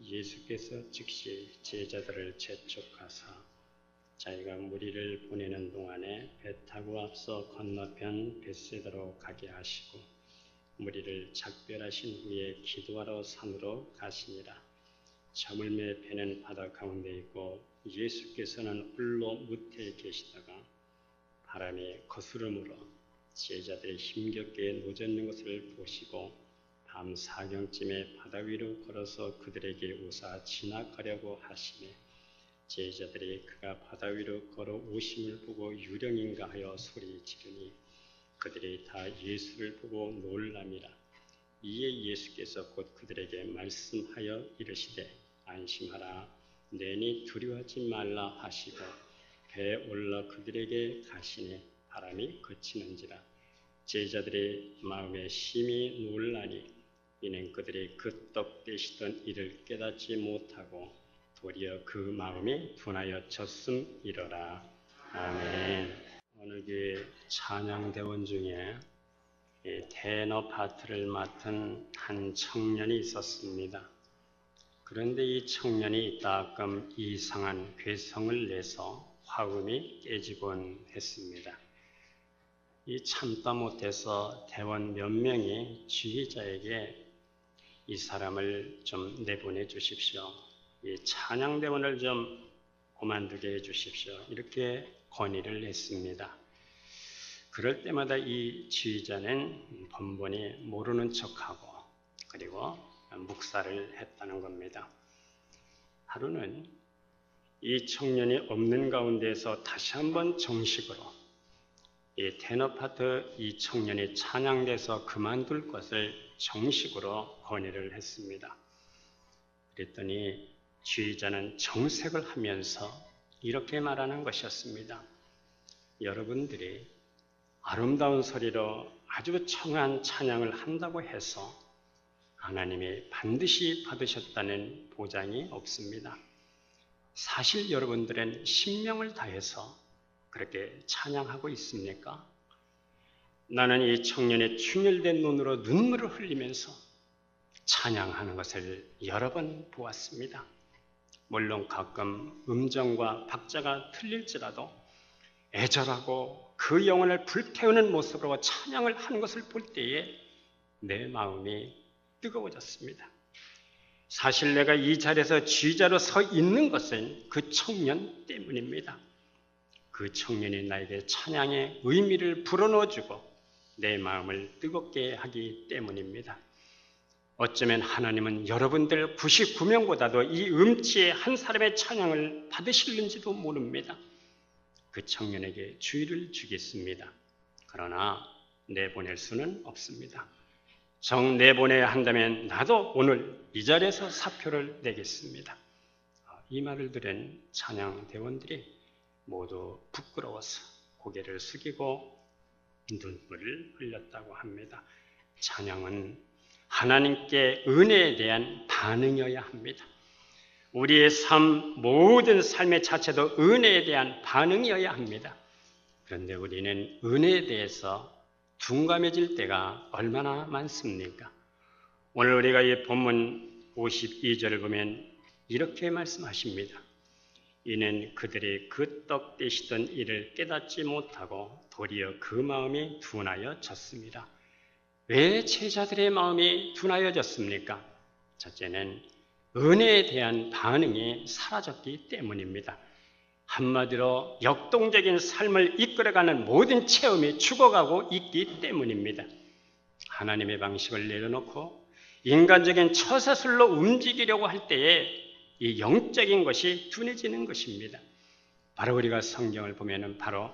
예수께서 즉시 제자들을 재촉하사 자기가 무리를 보내는 동안에 배 타고 앞서 건너편 벳세다로 가게 하시고 무리를 작별하신 후에 기도하러 산으로 가시니라. 저물매 배는 바다 가운데 있고 예수께서는 홀로 무태에 계시다가 바람의 거스름으로 제자들이 힘겹게 노젓는 것을 보시고 밤 사경쯤에 바다 위로 걸어서 그들에게 오사 지나가려고 하시매 제자들이 그가 바다 위로 걸어 오심을 보고 유령인가 하여 소리 지르니 그들이 다 예수를 보고 놀람이라. 이에 예수께서 곧 그들에게 말씀하여 이르시되 안심하라 내니 두려워하지 말라 하시고 배에 올라 그들에게 가시니 바람이 그치는지라. 제자들의 마음에 심히 놀라니 이는 그들이 그 떡 떼시던 일을 깨닫지 못하고 도리어 그 마음이 둔하여 졌음이러라. 아멘. 오늘 그 찬양대원 중에 테너 파트를 맡은 한 청년이 있었습니다. 그런데 이 청년이 따끔 이상한 괴성을 내서 화음이 깨지곤 했습니다. 이 참다 못해서 대원 몇 명이 지휘자에게 이 사람을 좀 내보내 주십시오. 이 찬양대원을 좀 그만두게 해 주십시오. 이렇게 건의를 했습니다. 그럴 때마다 이 지휘자는 번번이 모르는 척하고 그리고 묵살을 했다는 겁니다. 하루는 이 청년이 없는 가운데서 다시 한번 정식으로 이 테너 파트 이 청년이 찬양돼서 그만둘 것을 정식으로 건의를 했습니다. 그랬더니 지휘자는 정색을 하면서 이렇게 말하는 것이었습니다. 여러분들이 아름다운 소리로 아주 청한 찬양을 한다고 해서 하나님이 반드시 받으셨다는 보장이 없습니다. 사실 여러분들은 신명을 다해서 그렇게 찬양하고 있습니까? 나는 이 청년의 충혈된 눈으로 눈물을 흘리면서 찬양하는 것을 여러 번 보았습니다. 물론 가끔 음정과 박자가 틀릴지라도 애절하고 그 영혼을 불태우는 모습으로 찬양을 하는 것을 볼 때에 내 마음이 뜨거워졌습니다. 사실 내가 이 자리에서 지휘자로 서 있는 것은 그 청년 때문입니다. 그 청년이 나에게 찬양의 의미를 불어넣어주고 내 마음을 뜨겁게 하기 때문입니다. 어쩌면 하나님은 여러분들 99명보다도 이 음치의 한 사람의 찬양을 받으실는지도 모릅니다. 그 청년에게 주의를 주겠습니다. 그러나 내보낼 수는 없습니다. 정 내보내야 한다면 나도 오늘 이 자리에서 사표를 내겠습니다. 이 말을 들은 찬양 대원들이 모두 부끄러워서 고개를 숙이고 눈물을 흘렸다고 합니다. 찬양은 하나님께 은혜에 대한 반응이어야 합니다. 우리의 모든 삶의 자체도 은혜에 대한 반응이어야 합니다. 그런데 우리는 은혜에 대해서 둔감해질 때가 얼마나 많습니까? 오늘 우리가 이 본문 52절을 보면 이렇게 말씀하십니다. 이는 그들이 그 떡 떼시던 일을 깨닫지 못하고 도리어 그 마음이 둔하여 졌습니다. 왜 제자들의 마음이 둔하여졌습니까? 첫째는 은혜에 대한 반응이 사라졌기 때문입니다. 한마디로 역동적인 삶을 이끌어가는 모든 체험이 죽어가고 있기 때문입니다. 하나님의 방식을 내려놓고 인간적인 처세술로 움직이려고 할 때에 이 영적인 것이 둔해지는 것입니다. 바로 우리가 성경을 보면 바로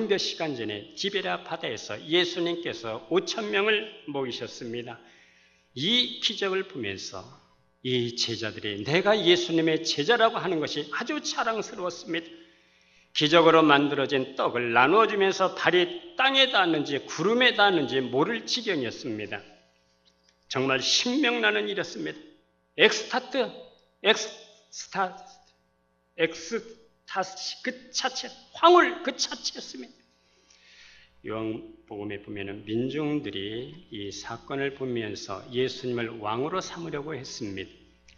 몇 시간 전에 디베랴 바다에서 예수님께서 5,000명을 먹이셨습니다. 이 기적을 보면서 이 제자들이 내가 예수님의 제자라고 하는 것이 아주 자랑스러웠습니다. 기적으로 만들어진 떡을 나누어주면서 발이 땅에 닿았는지 구름에 닿았는지 모를 지경이었습니다. 정말 신명나는 일이었습니다. 엑스타시 그 자체, 황홀 그 자체였습니다. 요한복음에 보면 민중들이 이 사건을 보면서 예수님을 왕으로 삼으려고 했습니다.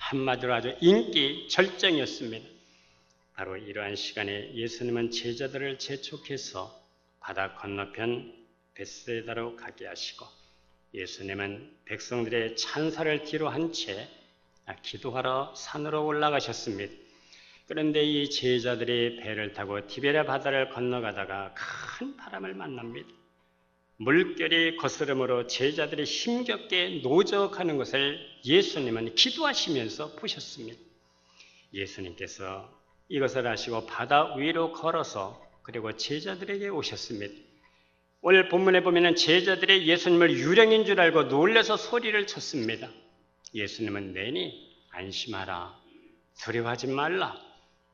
한마디로 아주 인기 절정이었습니다. 바로 이러한 시간에 예수님은 제자들을 재촉해서 바다 건너편 벳사이다로 가게 하시고 예수님은 백성들의 찬사를 뒤로 한 채 기도하러 산으로 올라가셨습니다. 그런데 이 제자들이 배를 타고 티베랴 바다를 건너가다가 큰 바람을 만납니다. 물결이 거스름으로 제자들이 힘겹게 노적하는 것을 예수님은 기도하시면서 보셨습니다. 예수님께서 이것을 아시고 바다 위로 걸어서 그리고 제자들에게 오셨습니다. 오늘 본문에 보면 제자들이 예수님을 유령인 줄 알고 놀라서 소리를 쳤습니다. 예수님은 내니 안심하라, 두려워하지 말라.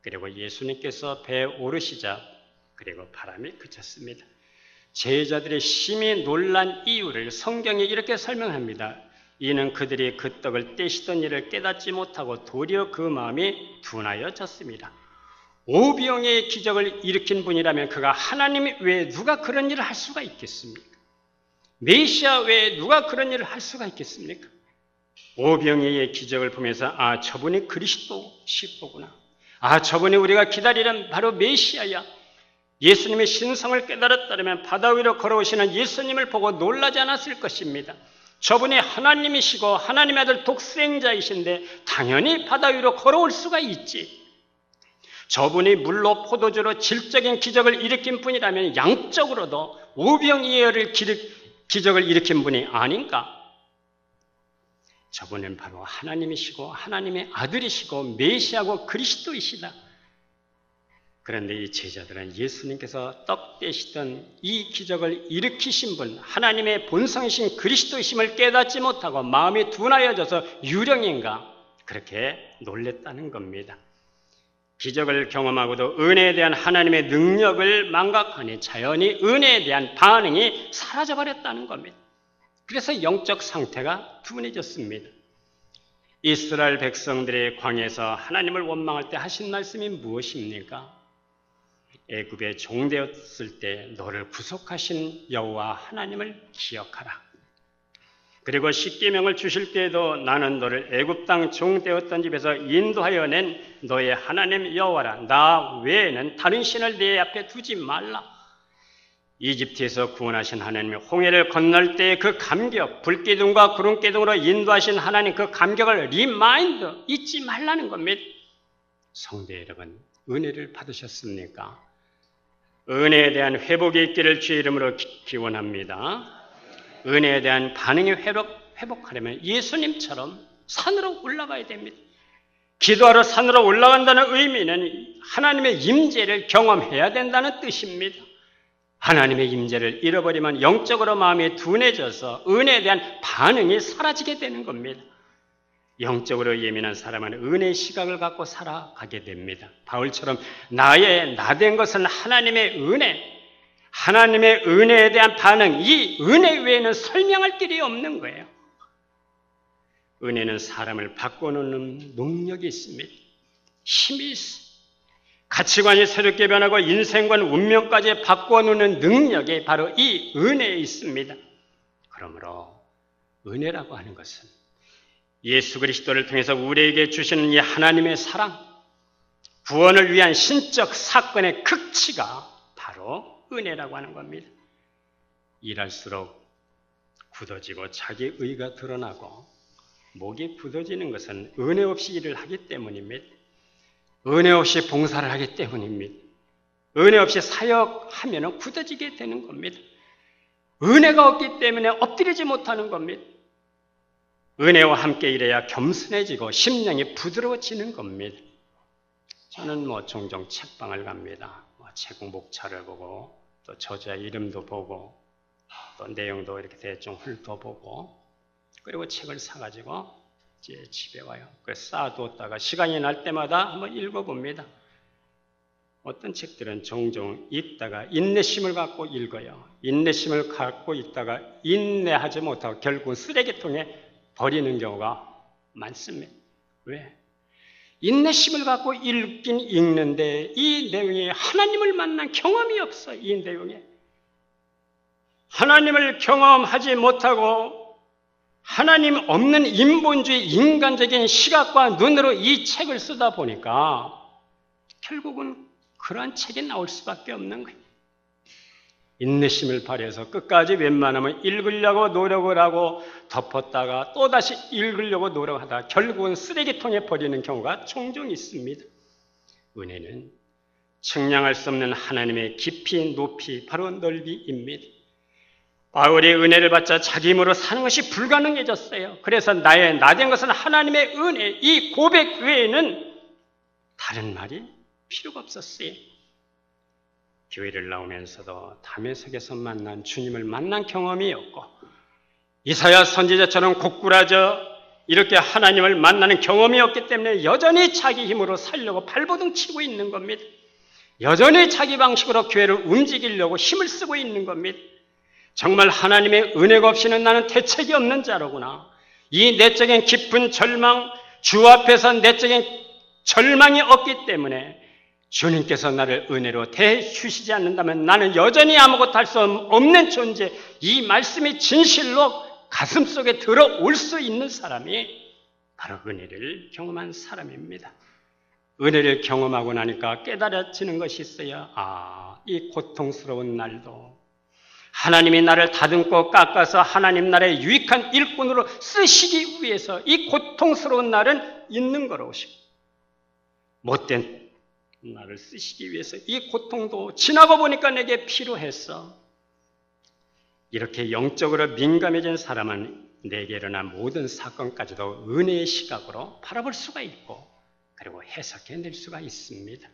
그리고 예수님께서 배에 오르시자 그리고 바람이 그쳤습니다. 제자들이 심히 놀란 이유를 성경이 이렇게 설명합니다. 이는 그들이 그 떡을 떼시던 일을 깨닫지 못하고 도리어 그 마음이 둔하여졌습니다. 오병이의 기적을 일으킨 분이라면 그가 하나님 외에 누가 그런 일을 할 수가 있겠습니까? 메시아 외에 누가 그런 일을 할 수가 있겠습니까? 오병이의 기적을 보면서 저분이 그리스도시구나. 저분이 우리가 기다리는 바로 메시아야. 예수님의 신성을 깨달았다면 바다 위로 걸어오시는 예수님을 보고 놀라지 않았을 것입니다. 저분이 하나님이시고 하나님의 아들 독생자이신데 당연히 바다 위로 걸어올 수가 있지. 저분이 물로 포도주로 질적인 기적을 일으킨 분이라면 양적으로도 오병이어를 기적을 일으킨 분이 아닌가? 저분은 바로 하나님이시고 하나님의 아들이시고 메시아고 그리스도이시다. 그런데 이 제자들은 예수님께서 떡 떼시던 이 기적을 일으키신 분, 하나님의 본성이신 그리스도이심을 깨닫지 못하고 마음이 둔하여져서 유령인가? 그렇게 놀랬다는 겁니다. 기적을 경험하고도 은혜에 대한 하나님의 능력을 망각하니 자연히 은혜에 대한 반응이 사라져버렸다는 겁니다. 그래서 영적 상태가 둔해졌습니다. 이스라엘 백성들의 광야에서 하나님을 원망할 때 하신 말씀이 무엇입니까? 애굽에 종되었을 때 너를 구속하신 여호와 하나님을 기억하라. 그리고 십계명을 주실 때에도 나는 너를 애굽 땅 종되었던 집에서 인도하여 낸 너의 하나님 여호와라. 나 외에는 다른 신을 내 앞에 두지 말라. 이집트에서 구원하신 하나님의 홍해를 건널 때의 그 감격, 불기둥과 구름기둥으로 인도하신 하나님 그 감격을 리마인드, 잊지 말라는 겁니다. 성도 여러분, 은혜를 받으셨습니까? 은혜에 대한 회복이 있기를 주의 이름으로 기원합니다. 은혜에 대한 반응이 회복하려면 예수님처럼 산으로 올라가야 됩니다. 기도하러 산으로 올라간다는 의미는 하나님의 임재를 경험해야 된다는 뜻입니다. 하나님의 임재를 잃어버리면 영적으로 마음이 둔해져서 은혜에 대한 반응이 사라지게 되는 겁니다. 영적으로 예민한 사람은 은혜의 시각을 갖고 살아가게 됩니다. 바울처럼 나의 나된 것은 하나님의 은혜, 하나님의 은혜에 대한 반응, 이 은혜 외에는 설명할 길이 없는 거예요. 은혜는 사람을 바꿔놓는 능력이 있습니다. 힘이 있습니다. 가치관이 새롭게 변하고 인생관 운명까지 바꿔놓는 능력이 바로 이 은혜에 있습니다. 그러므로 은혜라고 하는 것은 예수 그리스도를 통해서 우리에게 주시는 이 하나님의 사랑, 구원을 위한 신적 사건의 극치가 바로 은혜라고 하는 겁니다. 일할수록 굳어지고 자기 의가 드러나고 목이 굳어지는 것은 은혜 없이 일을 하기 때문입니다. 은혜 없이 봉사를 하기 때문입니다. 은혜 없이 사역하면 굳어지게 되는 겁니다. 은혜가 없기 때문에 엎드리지 못하는 겁니다. 은혜와 함께 일해야 겸손해지고 심령이 부드러워지는 겁니다. 저는 종종 책방을 갑니다. 책 목차를 보고 또 저자의 이름도 보고 또 내용도 이렇게 대충 훑어보고 그리고 책을 사가지고 이제 집에 와요. 쌓아두었다가 시간이 날 때마다 한번 읽어봅니다. 어떤 책들은 종종 읽다가 인내심을 갖고 읽어요. 인내심을 갖고 읽다가 인내하지 못하고 결국 쓰레기통에 버리는 경우가 많습니다. 왜? 인내심을 갖고 읽긴 읽는데 이 내용에 하나님을 만난 경험이 없어. 이 내용에 하나님을 경험하지 못하고 하나님 없는 인본주의 인간적인 시각과 눈으로 이 책을 쓰다 보니까 결국은 그러한 책이 나올 수밖에 없는 거예요. 인내심을 발휘해서 끝까지 웬만하면 읽으려고 노력을 하고 덮었다가 또다시 읽으려고 노력하다가 결국은 쓰레기통에 버리는 경우가 종종 있습니다. 은혜는 측량할 수 없는 하나님의 깊이, 높이, 바로 넓이입니다. 바울이 은혜를 받자 자기 힘으로 사는 것이 불가능해졌어요. 그래서 나된 것은 하나님의 은혜, 이 고백 외에는 다른 말이 필요가 없었어요. 교회를 나오면서도 담에색에서 만난 주님을 만난 경험이 없고 이사야 선지자처럼 고꾸라져 이렇게 하나님을 만나는 경험이 없기 때문에 여전히 자기 힘으로 살려고 발버둥 치고 있는 겁니다. 여전히 자기 방식으로 교회를 움직이려고 힘을 쓰고 있는 겁니다. 정말 하나님의 은혜가 없이는 나는 대책이 없는 자로구나. 이 내적인 깊은 절망, 주 앞에서 내적인 절망이 없기 때문에 주님께서 나를 은혜로 대해주시지 않는다면 나는 여전히 아무것도 할 수 없는 존재, 이 말씀이 진실로 가슴속에 들어올 수 있는 사람이 바로 은혜를 경험한 사람입니다. 은혜를 경험하고 나니까 깨달아지는 것이 있어요. 이 고통스러운 날도 하나님이 나를 다듬고 깎아서 하나님 나라의 유익한 일꾼으로 쓰시기 위해서 이 고통스러운 날은 있는 거로시고 못된 나를 쓰시기 위해서 이 고통도 지나고 보니까 내게 필요했어. 이렇게 영적으로 민감해진 사람은 내게 일어난 모든 사건까지도 은혜의 시각으로 바라볼 수가 있고 그리고 해석해낼 수가 있습니다.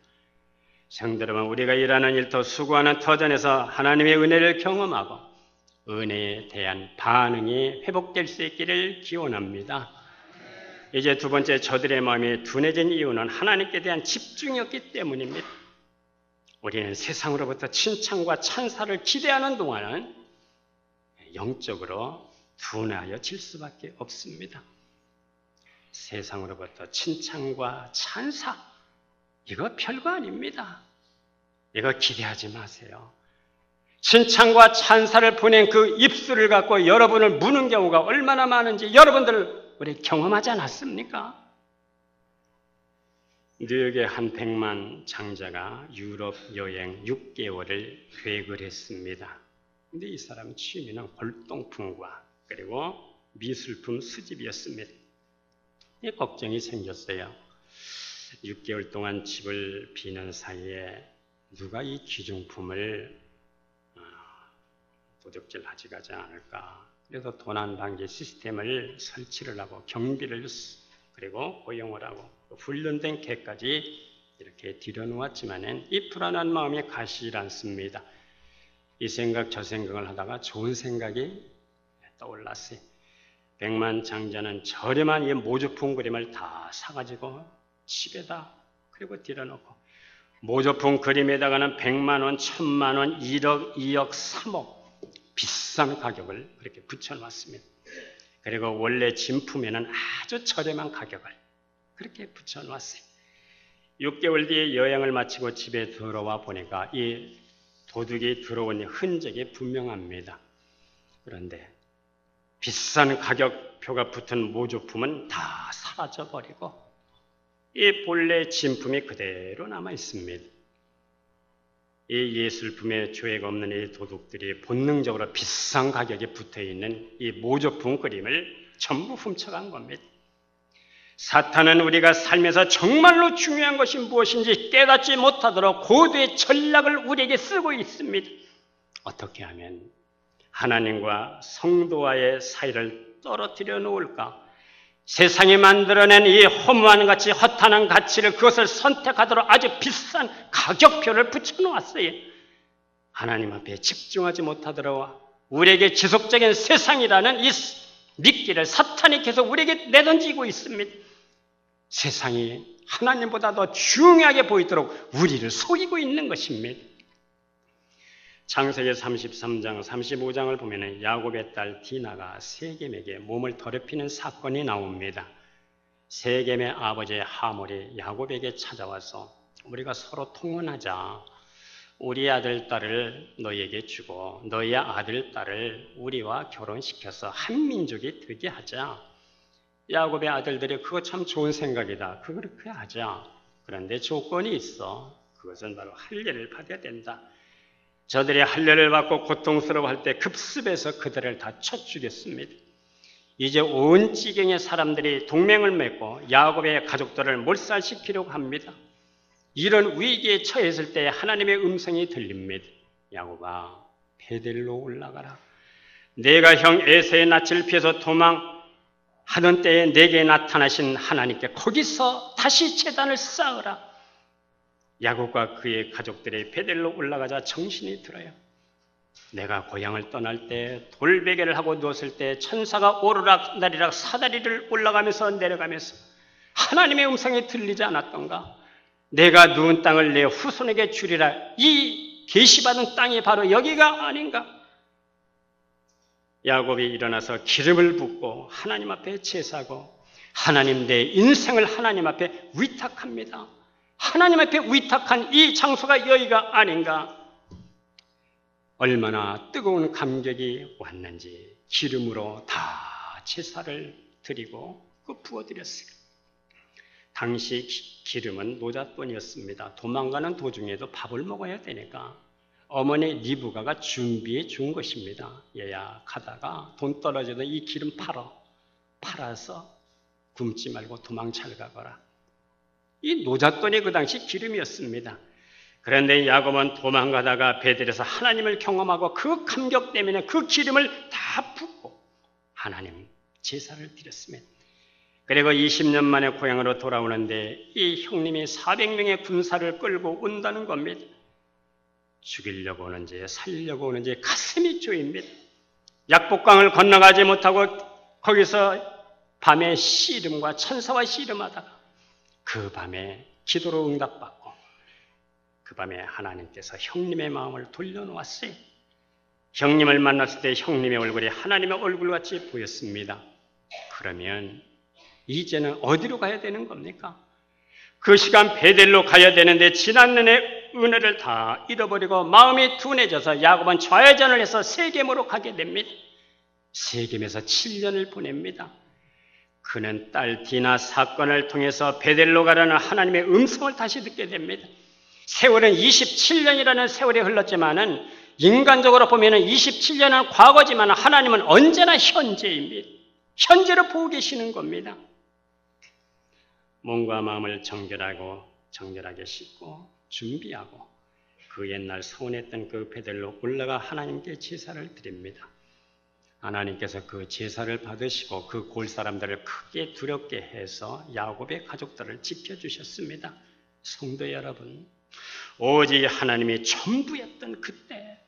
성도 여러분, 우리가 일하는 일터 수고하는 터전에서 하나님의 은혜를 경험하고 은혜에 대한 반응이 회복될 수 있기를 기원합니다. 이제 두 번째, 저들의 마음이 둔해진 이유는 하나님께 대한 집중이었기 때문입니다. 우리는 세상으로부터 칭찬과 찬사를 기대하는 동안은 영적으로 둔하여질 수밖에 없습니다. 세상으로부터 칭찬과 찬사, 이거 별거 아닙니다. 이거 기대하지 마세요. 칭찬과 찬사를 보낸 그 입술을 갖고 여러분을 무는 경우가 얼마나 많은지 여러분들 우리 경험하지 않았습니까? 뉴욕의 한 백만 장자가 유럽 여행 6개월을 계획을 했습니다. 근데 이 사람 취미는 골동품과 그리고 미술품 수집이었습니다. 이 걱정이 생겼어요. 6개월 동안 집을 비는 사이에 누가 이 귀중품을 도둑질하지 가지 않을까. 그래서 도난 방지 시스템을 설치를 하고 경비를 그리고 고용을 하고 훈련된 개까지 이렇게 들여놓았지만은 이 불안한 마음이 가시질 않습니다. 이 생각 저 생각을 하다가 좋은 생각이 떠올랐어요. 백만 장자는 저렴한 이 모조품 그림을 다 사가지고 집에다 그리고 들여놓고 모조품 그림에다가는 100만 원, 1000만 원, 1억, 2억, 3억 비싼 가격을 그렇게 붙여놨습니다. 그리고 원래 진품에는 아주 저렴한 가격을 그렇게 붙여놨어요. 6개월 뒤에 여행을 마치고 집에 들어와 보니까 이 도둑이 들어온 흔적이 분명합니다. 그런데 비싼 가격표가 붙은 모조품은 다 사라져버리고 이 본래 진품이 그대로 남아 있습니다. 이 예술품에 죄가 없는 이 도둑들이 본능적으로 비싼 가격에 붙어있는 이 모조품 그림을 전부 훔쳐간 겁니다. 사탄은 우리가 삶에서 정말로 중요한 것이 무엇인지 깨닫지 못하도록 고도의 전략을 우리에게 쓰고 있습니다. 어떻게 하면 하나님과 성도와의 사이를 떨어뜨려 놓을까? 세상이 만들어낸 이 허무한 가치, 허탄한 가치를 그것을 선택하도록 아주 비싼 가격표를 붙여놓았어요. 하나님 앞에 집중하지 못하도록 우리에게 지속적인 세상이라는 이 미끼를 사탄이 계속 우리에게 내던지고 있습니다. 세상이 하나님보다 더 중요하게 보이도록 우리를 속이고 있는 것입니다. 창세기 33장, 35장을 보면 야곱의 딸 디나가 세겜에게 몸을 더럽히는 사건이 나옵니다. 세겜의 아버지 하몰이 야곱에게 찾아와서 우리가 서로 통혼하자. 우리 아들, 딸을 너희에게 주고 너희의 아들, 딸을 우리와 결혼시켜서 한 민족이 되게 하자. 야곱의 아들들이 그거 참 좋은 생각이다. 그렇게 하자. 그런데 조건이 있어. 그것은 바로 할례를 받아야 된다. 저들이 할례를 받고 고통스러워할 때 급습해서 그들을 다 쳐 죽였습니다. 이제 온 지경의 사람들이 동맹을 맺고 야곱의 가족들을 몰살시키려고 합니다. 이런 위기에 처했을 때 하나님의 음성이 들립니다. 야곱아, 베델로 올라가라. 내가 형 에서의 낯을 피해서 도망하던 때에 내게 나타나신 하나님께 거기서 다시 제단을 쌓으라. 야곱과 그의 가족들이 베델로 올라가자 정신이 들어요. 내가 고향을 떠날 때 돌베개를 하고 누웠을 때 천사가 오르락 내리락 사다리를 올라가면서 내려가면서 하나님의 음성이 들리지 않았던가? 내가 누운 땅을 내 후손에게 주리라. 이 계시받은 땅이 바로 여기가 아닌가? 야곱이 일어나서 기름을 붓고 하나님 앞에 제사하고 하나님 내 인생을 하나님 앞에 위탁합니다. 하나님 앞에 위탁한 이 장소가 여기가 아닌가? 얼마나 뜨거운 감격이 왔는지 기름으로 다 제사를 드리고 부어드렸어요. 당시 기름은 노잣돈이었습니다. 도망가는 도중에도 밥을 먹어야 되니까 어머니 리브가가 준비해 준 것입니다. 얘야, 가다가 돈 떨어져도 이 기름 팔아서 굶지 말고 도망 잘 가거라. 이 노잣돈이 그 당시 기름이었습니다. 그런데 야곱은 도망가다가 베델에서 하나님을 경험하고 그 감격 때문에 그 기름을 다 붓고 하나님 제사를 드렸습니다. 그리고 20년 만에 고향으로 돌아오는데 이 형님이 400명의 군사를 끌고 온다는 겁니다. 죽이려고 오는지 살려고 오는지 가슴이 쪼입니다. 약복강을 건너가지 못하고 거기서 밤에 씨름과 천사와 씨름하다가 그 밤에 기도로 응답받고 그 밤에 하나님께서 형님의 마음을 돌려놓았어요. 형님을 만났을 때 형님의 얼굴이 하나님의 얼굴같이 보였습니다. 그러면 이제는 어디로 가야 되는 겁니까? 그 시간 베델로 가야 되는데 지난 은혜를 다 잃어버리고 마음이 둔해져서 야곱은 좌회전을 해서 세겜으로 가게 됩니다. 세겜에서 7년을 보냅니다. 그는 딸 디나 사건을 통해서 베델로 가라는 하나님의 음성을 다시 듣게 됩니다. 세월은 27년이라는 세월이 흘렀지만은 인간적으로 보면은 27년은 과거지만 하나님은 언제나 현재입니다. 현재로 보고 계시는 겁니다. 몸과 마음을 정결하게 씻고 준비하고 그 옛날 서운했던 그 베델로 올라가 하나님께 제사를 드립니다. 하나님께서 그 제사를 받으시고 그 골 사람들을 크게 두렵게 해서 야곱의 가족들을 지켜주셨습니다. 성도 여러분, 오직 하나님이 전부였던 그때,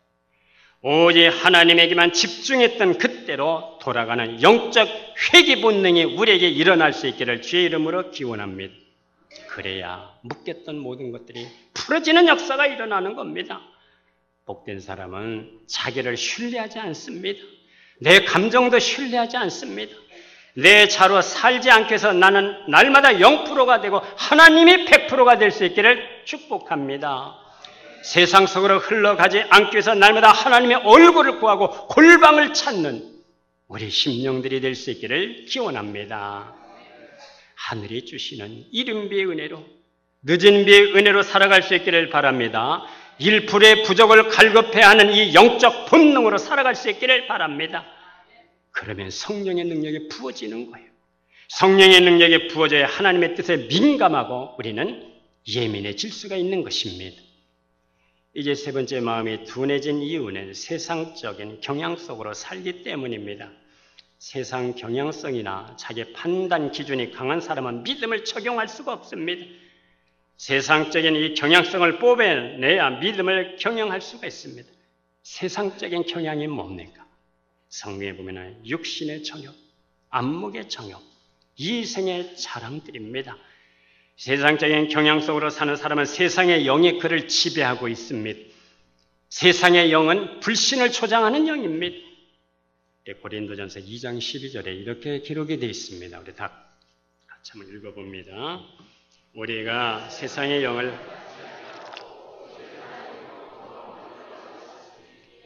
오직 하나님에게만 집중했던 그때로 돌아가는 영적 회귀 본능이 우리에게 일어날 수 있기를 주의 이름으로 기원합니다. 그래야 묶였던 모든 것들이 풀어지는 역사가 일어나는 겁니다. 복된 사람은 자기를 신뢰하지 않습니다. 내 감정도 신뢰하지 않습니다. 내 자로 살지 않기 위해서 나는 날마다 0%가 되고 하나님이 100%가 될 수 있기를 축복합니다. 세상 속으로 흘러가지 않기 위해서 날마다 하나님의 얼굴을 구하고 골방을 찾는 우리 심령들이 될 수 있기를 기원합니다. 하늘이 주시는 이른비의 은혜로, 늦은 비의 은혜로 살아갈 수 있기를 바랍니다. 일풀의 부족을 갈급해야 하는 이 영적 본능으로 살아갈 수 있기를 바랍니다. 그러면 성령의 능력이 부어지는 거예요. 성령의 능력이 부어져야 하나님의 뜻에 민감하고 우리는 예민해질 수가 있는 것입니다. 이제 세 번째, 마음이 둔해진 이유는 세상적인 경향 속으로 살기 때문입니다. 세상 경향성이나 자기 판단 기준이 강한 사람은 믿음을 적용할 수가 없습니다. 세상적인 이 경향성을 뽑아내야 믿음을 경영할 수가 있습니다. 세상적인 경향이 뭡니까? 성경에 보면 육신의 정욕, 안목의 정욕, 이생의 자랑들입니다. 세상적인 경향 속으로 사는 사람은 세상의 영이 그를 지배하고 있습니다. 세상의 영은 불신을 조장하는 영입니다. 고린도전서 2장 12절에 이렇게 기록이 되어 있습니다. 우리 다 같이 한번 읽어봅니다. 우리가 세상의 영을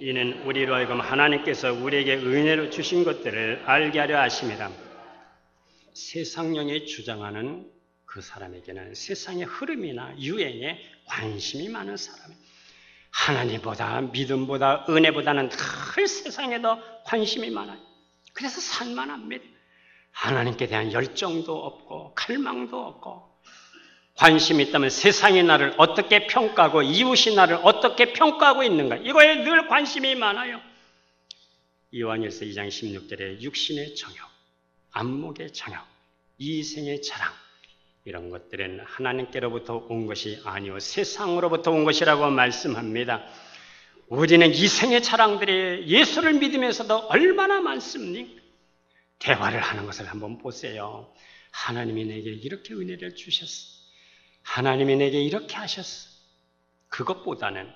이는 우리로 하여금 하나님께서 우리에게 은혜로 주신 것들을 알게 하려 하심이라. 세상령이 주장하는 그 사람에게는 세상의 흐름이나 유행에 관심이 많은 사람이에요. 하나님보다 믿음보다 은혜보다는 늘 세상에 더 관심이 많아요. 그래서 산만합니다. 하나님께 대한 열정도 없고 칼망도 없고, 관심이 있다면 세상이 나를 어떻게 평가하고 이웃이 나를 어떻게 평가하고 있는가, 이거에 늘 관심이 많아요. 요한일서 2장 16절에 육신의 정욕, 안목의 정욕, 이생의 자랑, 이런 것들은 하나님께로부터 온 것이 아니오 세상으로부터 온 것이라고 말씀합니다. 우리는 이생의 자랑들이 예수를 믿으면서도 얼마나 많습니까? 대화를 하는 것을 한번 보세요. 하나님이 내게 이렇게 은혜를 주셨어. 하나님이 내게 이렇게 하셨어. 그것보다는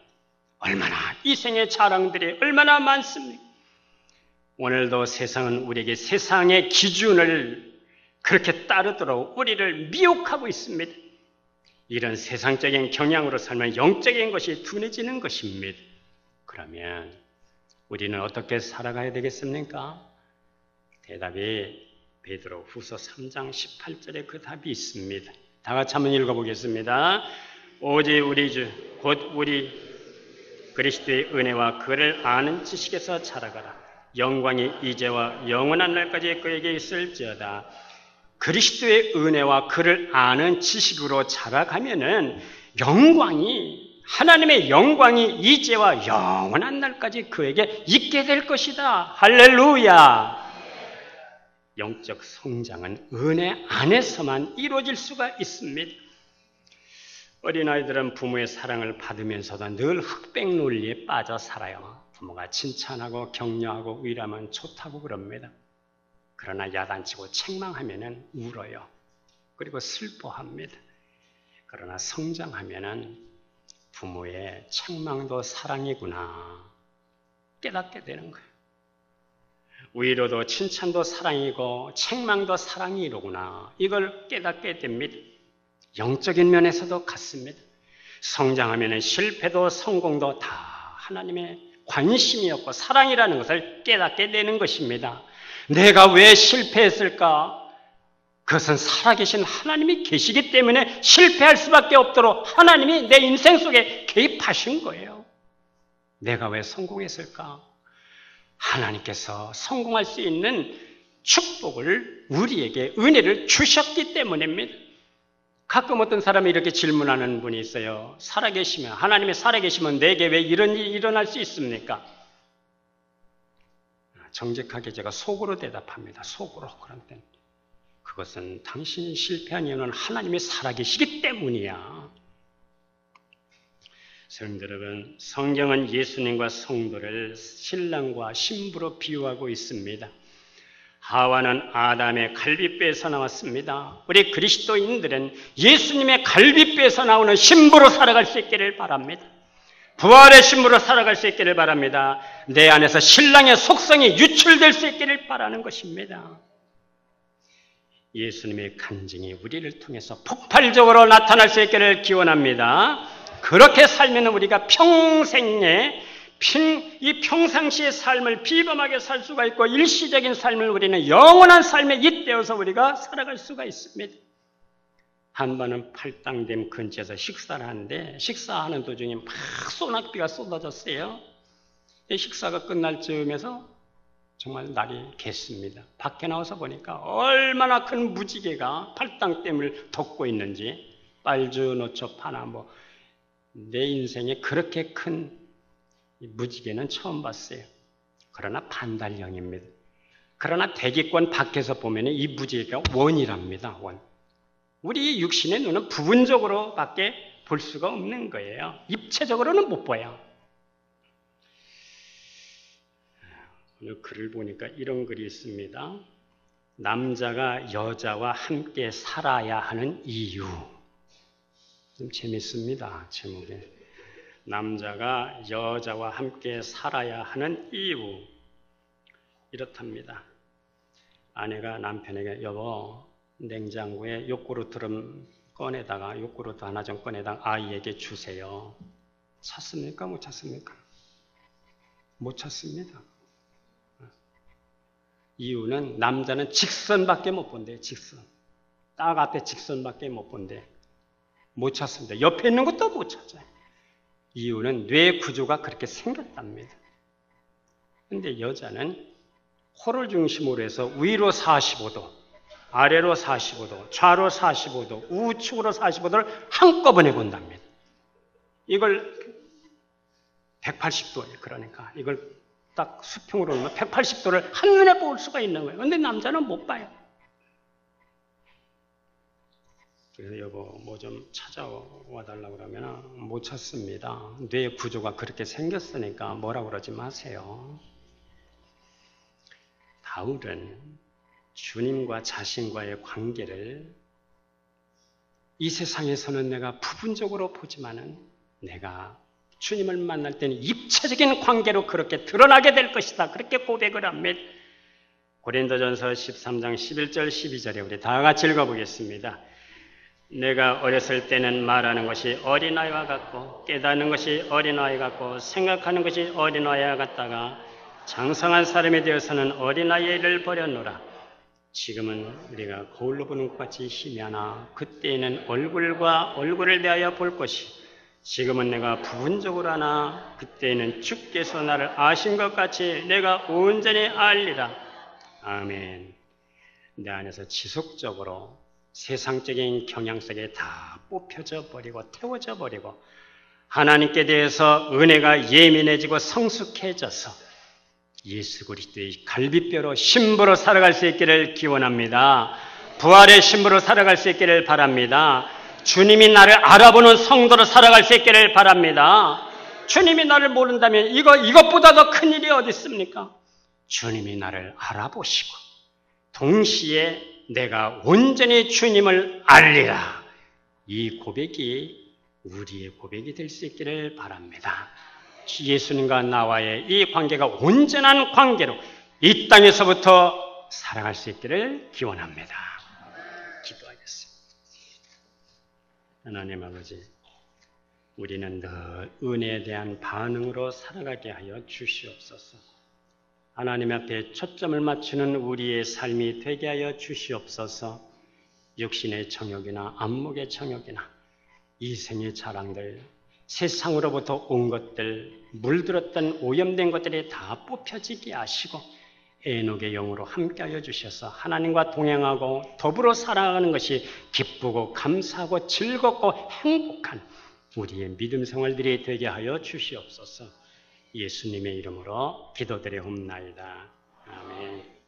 얼마나 이생의 자랑들이 얼마나 많습니까? 오늘도 세상은 우리에게 세상의 기준을 그렇게 따르도록 우리를 미혹하고 있습니다. 이런 세상적인 경향으로 살면 영적인 것이 둔해지는 것입니다. 그러면 우리는 어떻게 살아가야 되겠습니까? 대답이 베드로 후서 3장 18절에 그 답이 있습니다. 다 같이 한번 읽어보겠습니다. 오직 우리 주 곧 우리 그리스도의 은혜와 그를 아는 지식에서 자라가라. 영광이 이제와 영원한 날까지 그에게 있을지어다. 그리스도의 은혜와 그를 아는 지식으로 자라가면은 영광이, 하나님의 영광이 이제와 영원한 날까지 그에게 있게 될 것이다. 할렐루야. 영적 성장은 은혜 안에서만 이루어질 수가 있습니다. 어린아이들은 부모의 사랑을 받으면서도 늘 흑백 논리에 빠져 살아요. 부모가 칭찬하고 격려하고 위로하면 좋다고 그럽니다. 그러나 야단치고 책망하면 울어요. 그리고 슬퍼합니다. 그러나 성장하면 부모의 책망도 사랑이구나 깨닫게 되는 거예요. 위로도 칭찬도 사랑이고 책망도 사랑이로구나, 이걸 깨닫게 됩니다. 영적인 면에서도 같습니다. 성장하면 실패도 성공도 다 하나님의 관심이었고 사랑이라는 것을 깨닫게 되는 것입니다. 내가 왜 실패했을까? 그것은 살아계신 하나님이 계시기 때문에 실패할 수밖에 없도록 하나님이 내 인생 속에 개입하신 거예요. 내가 왜 성공했을까? 하나님께서 성공할 수 있는 축복을, 우리에게 은혜를 주셨기 때문입니다. 가끔 어떤 사람이 이렇게 질문하는 분이 있어요. 살아계시면, 하나님이 살아계시면 내게 왜 이런 일이 일어날 수 있습니까? 정직하게 제가 속으로 대답합니다. 속으로. 그런데 그것은 당신이 실패한 이유는 하나님이 살아계시기 때문이야. 성도 여러분, 성경은 예수님과 성도를 신랑과 신부로 비유하고 있습니다. 하와는 아담의 갈빗배에서 나왔습니다. 우리 그리스도인들은 예수님의 갈빗배에서 나오는 신부로 살아갈 수 있기를 바랍니다. 부활의 신부로 살아갈 수 있기를 바랍니다. 내 안에서 신랑의 속성이 유출될 수 있기를 바라는 것입니다. 예수님의 간증이 우리를 통해서 폭발적으로 나타날 수 있기를 기원합니다. 그렇게 살면 우리가 평생에 이 평상시의 삶을 비범하게 살 수가 있고, 일시적인 삶을 우리는 영원한 삶에 잇대어서 우리가 살아갈 수가 있습니다. 한 번은 팔당댐 근처에서 식사를 하는데, 식사하는 도중에 막 소낙비가 쏟아졌어요. 식사가 끝날 즈음에서 정말 날이 겠습니다. 밖에 나와서 보니까 얼마나 큰 무지개가 팔당댐을 덮고 있는지, 빨주노초 파나 내 인생에 그렇게 큰 무지개는 처음 봤어요. 그러나 반달형입니다. 그러나 대기권 밖에서 보면 이 무지개가 원이랍니다. 원. 우리 육신의 눈은 부분적으로 밖에 볼 수가 없는 거예요. 입체적으로는 못 봐요. 오늘 글을 보니까 이런 글이 있습니다. 남자가 여자와 함께 살아야 하는 이유. 좀 재밌습니다. 제목이. 남자가 여자와 함께 살아야 하는 이유. 이렇답니다. 아내가 남편에게, 여보, 냉장고에 요구르트 꺼내다가, 요구르트 하나 좀 꺼내다가 아이에게 주세요. 찾습니까? 못 찾습니까? 못 찾습니다. 이유는 남자는 직선밖에 못 본대요. 직선. 딱 앞에 직선밖에 못 본대. 못 찾습니다. 옆에 있는 것도 못 찾아요. 이유는 뇌 구조가 그렇게 생겼답니다. 근데 여자는 코를 중심으로 해서 위로 45도, 아래로 45도, 좌로 45도, 우측으로 45도를 한꺼번에 본답니다. 이걸 180도예요. 그러니까 이걸 딱 수평으로 놓으면 180도를 한눈에 볼 수가 있는 거예요. 근데 남자는 못 봐요. 그래서 여보 뭐 좀 찾아와 달라고 그러면 못 찾습니다. 뇌 구조가 그렇게 생겼으니까 뭐라고 그러지 마세요. 바울은 주님과 자신과의 관계를 이 세상에서는 내가 부분적으로 보지만은 내가 주님을 만날 때는 입체적인 관계로 그렇게 드러나게 될 것이다. 그렇게 고백을 합니다. 고린도전서 13장 11절 12절에 우리 다 같이 읽어보겠습니다. 내가 어렸을 때는 말하는 것이 어린아이와 같고 깨닫는 것이 어린아이 같고 생각하는 것이 어린아이와 같다가 장성한 사람이 되어서는 어린아이의 일을 버렸노라. 지금은 우리가 거울로 보는 것 같이 희미하나 그때에는 얼굴과 얼굴을 대하여 볼 것이 지금은 내가 부분적으로 하나 그때에는 주께서 나를 아신 것 같이 내가 온전히 알리라. 아멘. 내 안에서 지속적으로 세상적인 경향 속에 다 뽑혀져 버리고 태워져 버리고 하나님께 대해서 은혜가 예민해지고 성숙해져서 예수 그리스도의 갈빗뼈로 신부로 살아갈 수 있기를 기원합니다. 부활의 신부로 살아갈 수 있기를 바랍니다. 주님이 나를 알아보는 성도로 살아갈 수 있기를 바랍니다. 주님이 나를 모른다면 이것보다 더 큰 일이 어디 있습니까? 주님이 나를 알아보시고 동시에 내가 온전히 주님을 알리라. 이 고백이 우리의 고백이 될 수 있기를 바랍니다. 예수님과 나와의 이 관계가 온전한 관계로 이 땅에서부터 살아갈 수 있기를 기원합니다. 기도하겠습니다. 하나님 아버지, 우리는 늘 은혜에 대한 반응으로 살아가게 하여 주시옵소서. 하나님 앞에 초점을 맞추는 우리의 삶이 되게 하여 주시옵소서. 육신의 정욕이나 안목의 정욕이나 이생의 자랑들, 세상으로부터 온 것들, 물들었던 오염된 것들이 다 뽑혀지게 하시고 에녹의 영으로 함께하여 주셔서 하나님과 동행하고 더불어 살아가는 것이 기쁘고 감사하고 즐겁고 행복한 우리의 믿음 생활들이 되게 하여 주시옵소서. 예수님의 이름으로 기도드려옵나이다. 아멘.